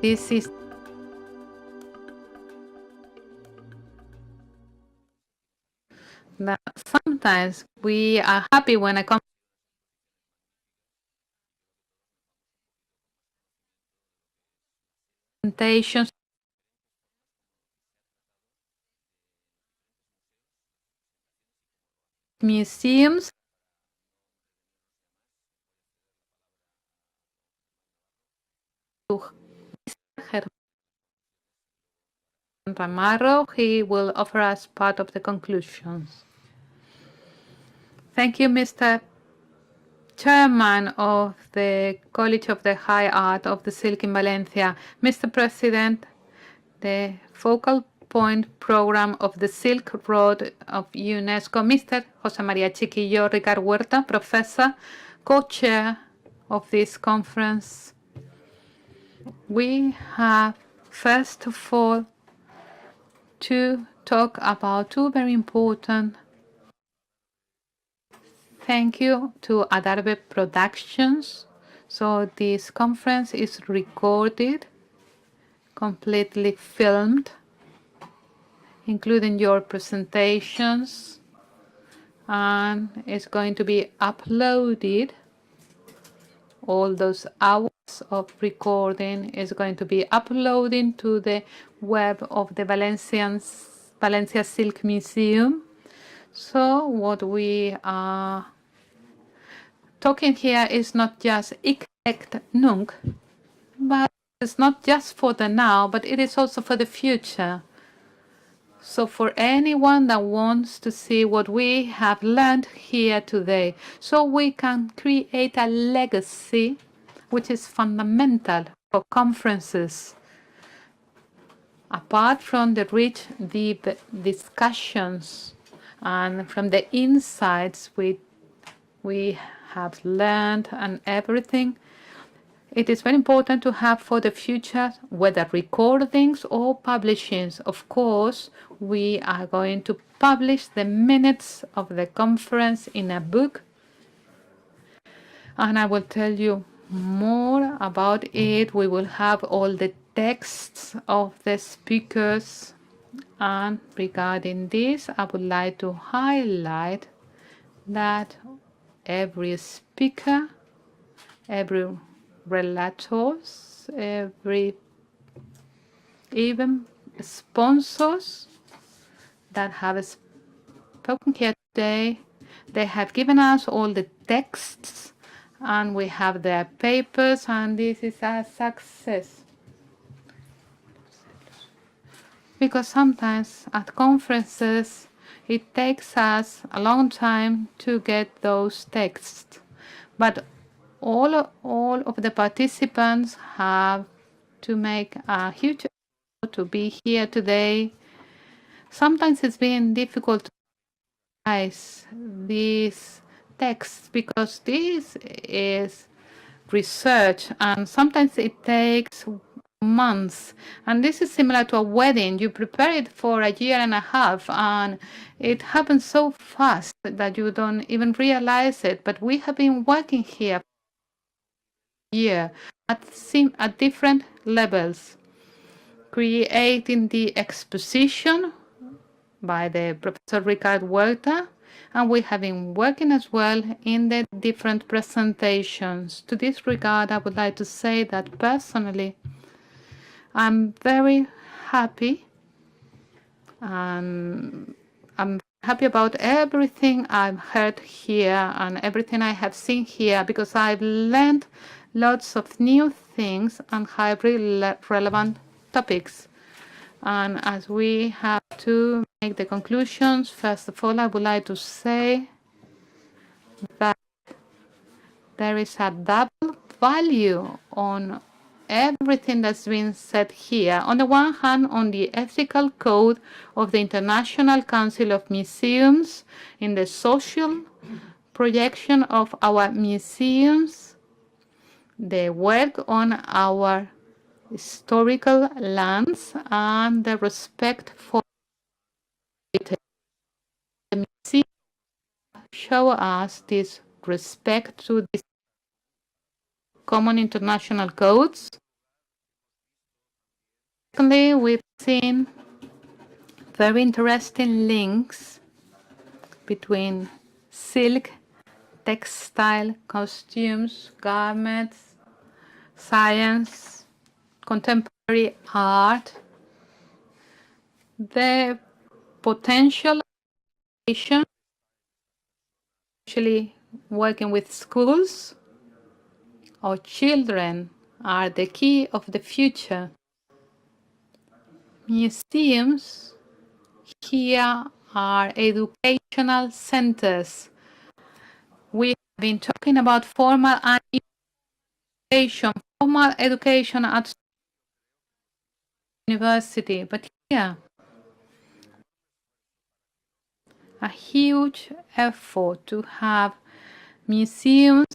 this is that sometimes we are happy when a presentations museums to Ramarro. He will offer us part of the conclusions. Thank you, Mr. Chairman of the College of the High Art of the Silk in Valencia. Mr. President, the focal point program of the Silk Road of UNESCO, Mr. José María Chiquillo Ricard Huerta, Professor, co-chair of this conference. We have, first of all, to talk about two very important. Thank you to Adarve Productions. So this conference is recorded, completely filmed, including your presentations, and it's going to be uploaded. All those hours of recording is going to be uploaded to the web of the Valencia Silk Museum. So what we are talking here is not just hic et nunc, but it's not just for the now, but it is also for the future. So for anyone that wants to see what we have learned here today, so we can create a legacy which is fundamental for conferences. Apart from the rich, deep discussions and from the insights we have learned and everything, it is very important to have for the future, whether recordings or publishings. Of course, we are going to publish the minutes of the conference in a book, and I will tell you more about it. We will have all the texts of the speakers, and regarding this, I would like to highlight that every speaker, every relators, even sponsors that have spoken here today, they have given us all the texts, and we have their papers, and this is a success. Because sometimes at conferences, it takes us a long time to get those texts. But all of the participants have to make a huge effort to be here today. Sometimes it's been difficult to analyze these texts because this is research, and sometimes it takes months, and this is similar to a wedding. You prepare it for a year and a half, and it happens so fast that you don't even realize it. But we have been working here for a year at different levels, creating the exposition by the Professor Ricard Huerta, and we have been working as well in the different presentations. To this regard, I would like to say that personally, I'm very happy, and I'm happy about everything I've heard here and everything I have seen here, because I've learned lots of new things and highly relevant topics. And as we have to make the conclusions, first of all, I would like to say that there is a double value on everything that's been said here. On the one hand, on the ethical code of the International Council of Museums, in the social projection of our museums, the work on our historical lands, and the respect for it. The museum show us this respect to these common international codes. Secondly, we've seen very interesting links between silk, textile, costumes, garments, science, contemporary art, the potential education, especially working with schools or children, are the key of the future. Museums here are educational centers. We have been talking about formal and formal education at university, but here a huge effort to have museums,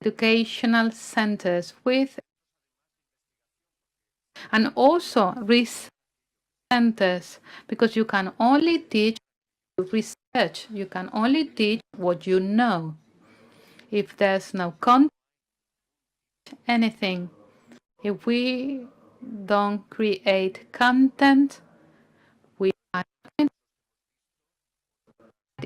educational centers with, and also research centers, because you can only teach research, you can only teach what you know. If there's no content, anything, if we don't create content, we are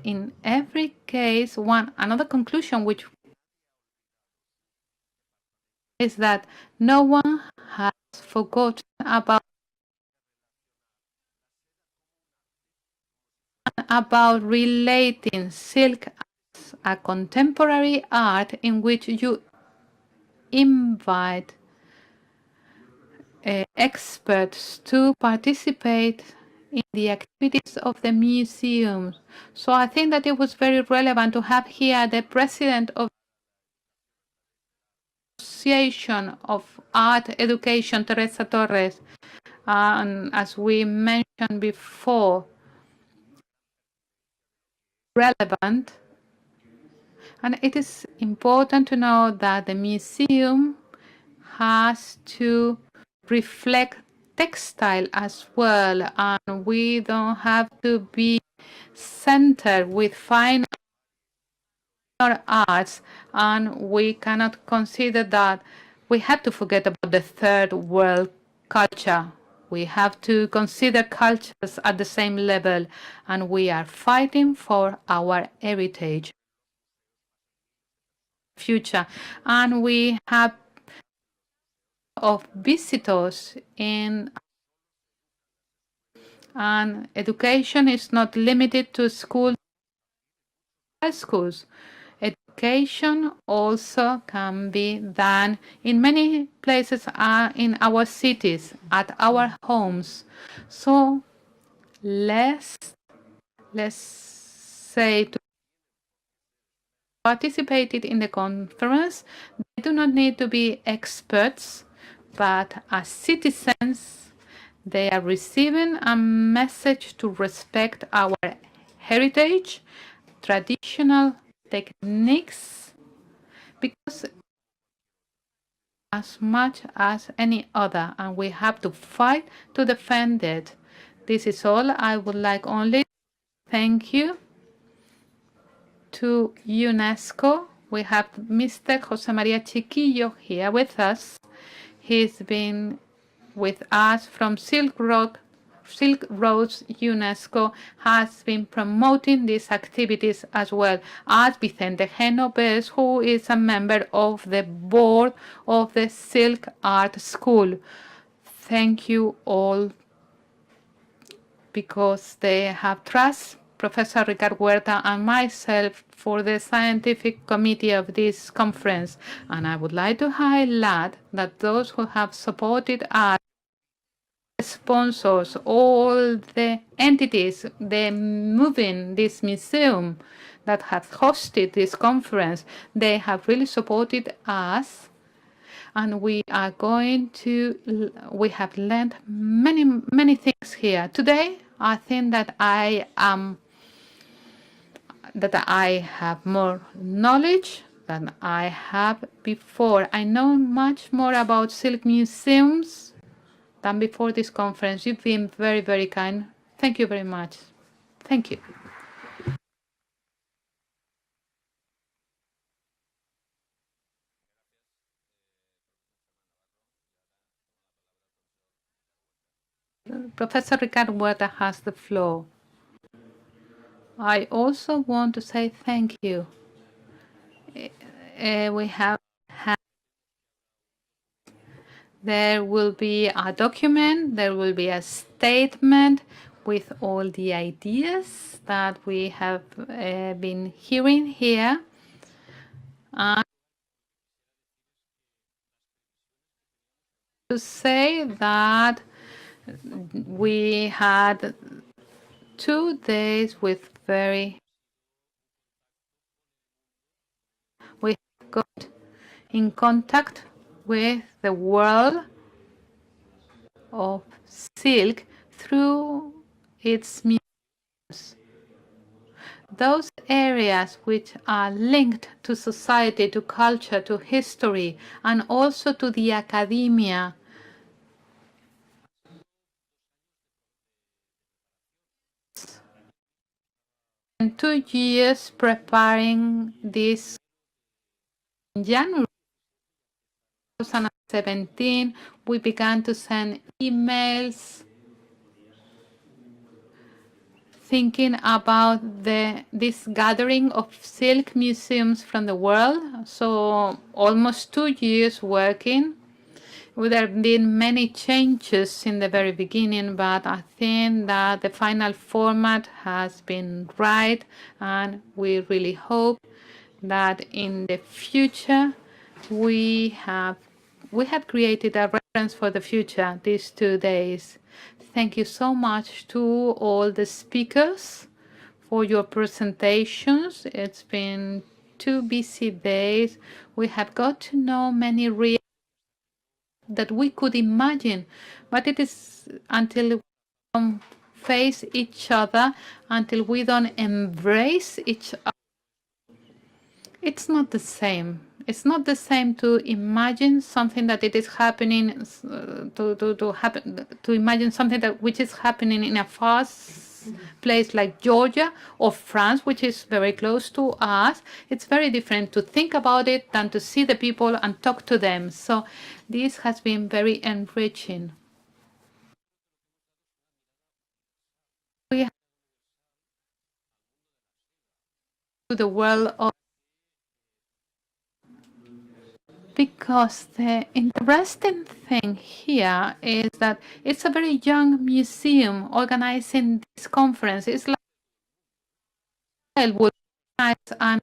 in every case. Another conclusion which is that no one has forgotten about relating silk as a contemporary art in which you invite experts to participate in the activities of the museum. So I think that it was very relevant to have here the president of the Association of Art Education, Teresa Torres, and as we mentioned before, relevant. And it is important to know that the museum has to reflect textile as well, and we don't have to be centered with fine arts, and we cannot consider that we have to forget about the third world culture. We have to consider cultures at the same level, and we are fighting for our heritage future. And we have of visitors in, and education is not limited to schools, high schools. Education also can be done in many places in our cities, at our homes. So let's say to participated in the conference, they do not need to be experts, but as citizens, they are receiving a message to respect our heritage, traditional techniques, because as much as any other, and we have to fight to defend it. This is all. I would like only to thank you to UNESCO. We have Mr. Jose Maria Chiquillo here with us. He's been with us from Silk Roads. UNESCO has been promoting these activities as well as Vicente Genovés, who is a member of the board of the Silk Art School. Thank you all, because they have trust Professor Ricard Huerta and myself for the scientific committee of this conference. And I would like to highlight that those who have supported us, sponsors, all the entities, the moving this museum that have hosted this conference, they have really supported us. And we have learned many things here. Today, I think that I have more knowledge than I have before. I know much more about silk museums than before this conference. You've been very, very kind. Thank you very much. Thank you. Professor Ricardo Huerta has the floor. I also want to say thank you. We have there will be a document, there will be a statement with all the ideas that we have been hearing here. To say that we had 2 days with we got in contact with the world of silk through its museums. Those areas which are linked to society, to culture, to history, and also to the academia. In 2 years preparing this, in January 2017, we began to send emails thinking about this gathering of silk museums from the world. So almost 2 years working. There have been many changes in the very beginning, but I think that the final format has been right, and we really hope that in the future we have created a reference for the future these 2 days. Thank you so much to all the speakers for your presentations. It's been 2 busy days. We have got to know many realities that we could imagine, but it is until we don't face each other, until we don't embrace each other, it's not the same. It's not the same to imagine something that it is happening, to imagine something that which is happening in a far place like Georgia or France, which is very close to us. It's very different to think about it than to see the people and talk to them. So this has been very enriching. We have to the world of, because the interesting thing here is that it's a very young museum organizing this conference. It's like would organize an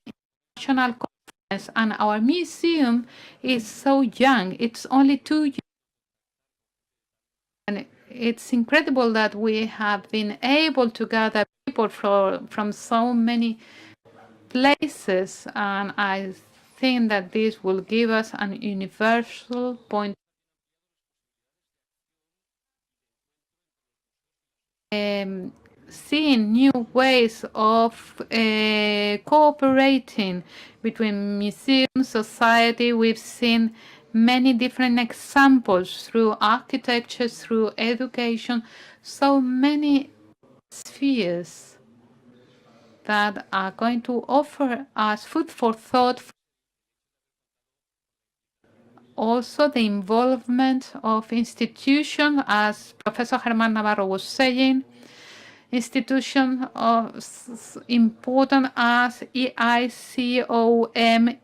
international conference, and our museum is so young. It's only 2 years. And it's incredible that we have been able to gather people from so many places, and I think that this will give us an universal point. Seeing new ways of cooperating between museum, society. We've seen many different examples through architecture, through education, so many spheres that are going to offer us food for thought. Also, the involvement of institutions, as Professor Germán Navarro was saying, institutions important as EICOM,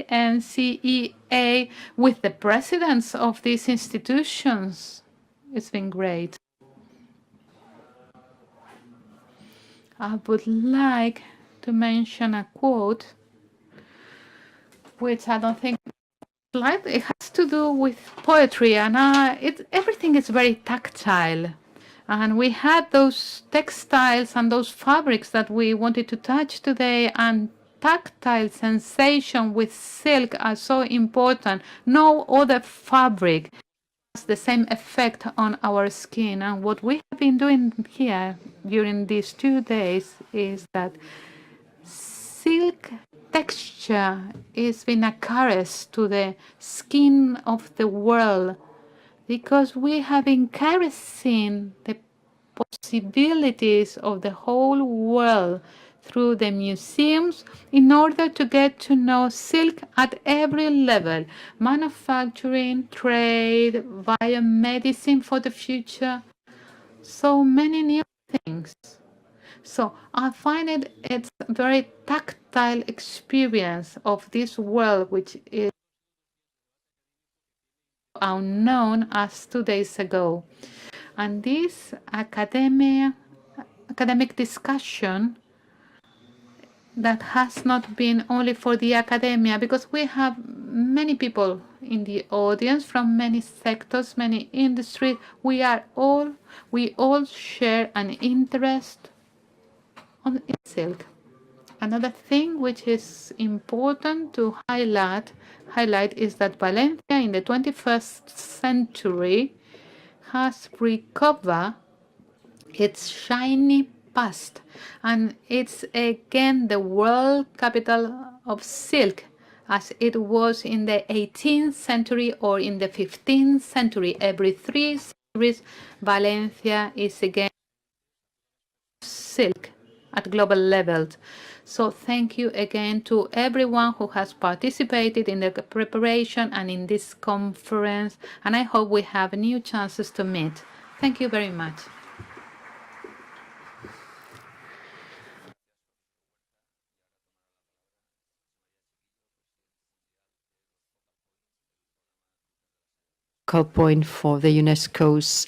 ENCEA, with the presidents of these institutions. It's been great. I would like to mention a quote, which I don't think it has to do with poetry, and everything is very tactile. And we had those textiles and those fabrics that we wanted to touch today, and tactile sensation with silk are so important. No other fabric has the same effect on our skin. And what we have been doing here during these 2 days is that silk texture is been a caress to the skin of the world, because we have been caressing the possibilities of the whole world through the museums in order to get to know silk at every level: manufacturing, trade, biomedicine for the future, so many new things. So I find it's a very tactile experience of this world which is unknown as 2 days ago. And this academic discussion that has not been only for the academia, because we have many people in the audience from many sectors, many industries. We all share an interest in silk. Another thing which is important to highlight is that Valencia in the 21st century has recovered its shiny past, and it's again the world capital of silk as it was in the 18th century or in the 15th century. Every 3 centuries, Valencia is again silk at global levels. So thank you again to everyone who has participated in the preparation and in this conference, and I hope we have new chances to meet. Thank you very much. Focal point for the UNESCO's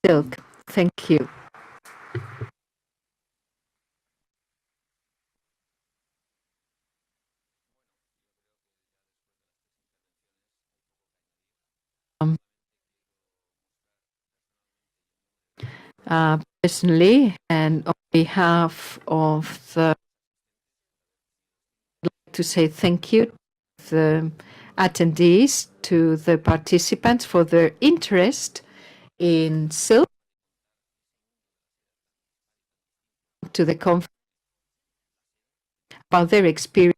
silk. Thank you. Personally, and on behalf of the, I'd like to say thank you to the attendees, to the participants for their interest in silk, to the conference about their experience